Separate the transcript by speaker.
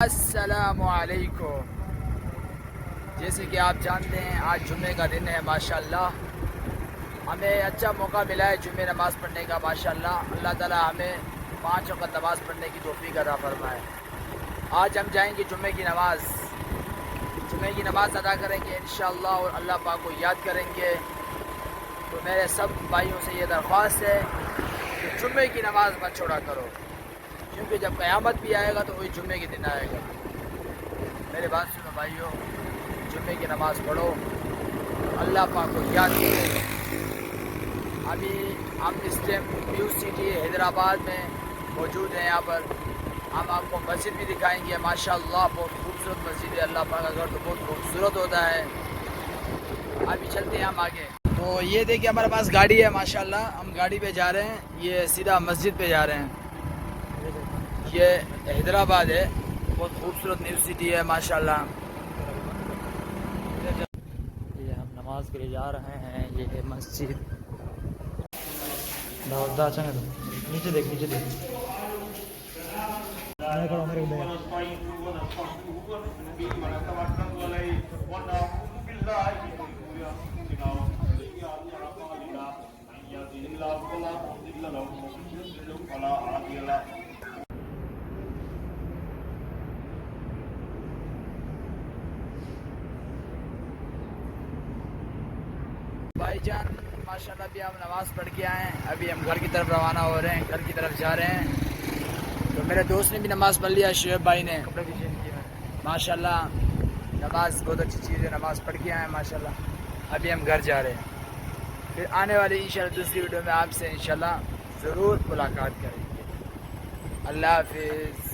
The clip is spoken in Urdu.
Speaker 1: السلام علیکم. جیسے کہ آپ جانتے ہیں آج جمعے کا دن ہے. ماشاءاللہ ہمیں اچھا موقع ملا ہے جمعے نماز پڑھنے کا. ماشاءاللہ اللہ تعالی ہمیں 5 وقت نماز پڑھنے کی توفیق عطا فرمائے. آج ہم جائیں گے جمعے کی نماز ادا کریں گے انشاءاللہ اور اللہ پاک کو یاد کریں گے. تو میرے سب بھائیوں سے یہ درخواست ہے کہ جمعے کی نماز مت چھوڑا کرو، کیونکہ جب قیامت بھی آئے گا تو وہی جمعے کے دن آئے گا. میرے بات سنو بھائیو، جمعے کی نماز پڑھو، اللہ پاک کو یاد کرو. ابھی ہم اس ٹائم نیو سٹی حیدرآباد میں موجود ہیں. یہاں پر ہم آپ کو مسجد بھی دکھائیں گے. ماشاءاللہ بہت خوبصورت مسجد ہے. اللہ پاک کا گھر تو بہت خوبصورت ہوتا ہے. ابھی چلتے ہیں ہم آگے. تو یہ دیکھیں ہمارے پاس گاڑی ہے. ماشاءاللہ ہم گاڑی پہ جا رہے ہیں. یہ سیدھا مسجد پہ جا رہے ہیں. یہ حیدرآباد ہے، بہت خوبصورت نیو سٹی ہے ماشاءاللہ.
Speaker 2: یہ ہم نماز کے لیے جا رہے ہیں. یہ ہے مسجد. نیچے دیکھ
Speaker 1: بھائی جان ماشاءاللہ ابھی ہم نماز پڑھ کے آئے ہیں. ابھی ہم گھر کی طرف روانہ ہو رہے ہیں، گھر کی طرف جا رہے ہیں. تو میرے دوست نے بھی نماز پڑھ لیا، شعیب بھائی نے. ماشاءاللہ نماز بہت اچھی چیز ہے، نماز پڑھ کے آئے ہیں ماشاءاللہ. ابھی ہم گھر جا رہے ہیں. پھر آنے والی انشاءاللہ دوسری ویڈیو میں آپ سے انشاءاللہ ضرور ملاقات کریں گے. اللہ حافظ.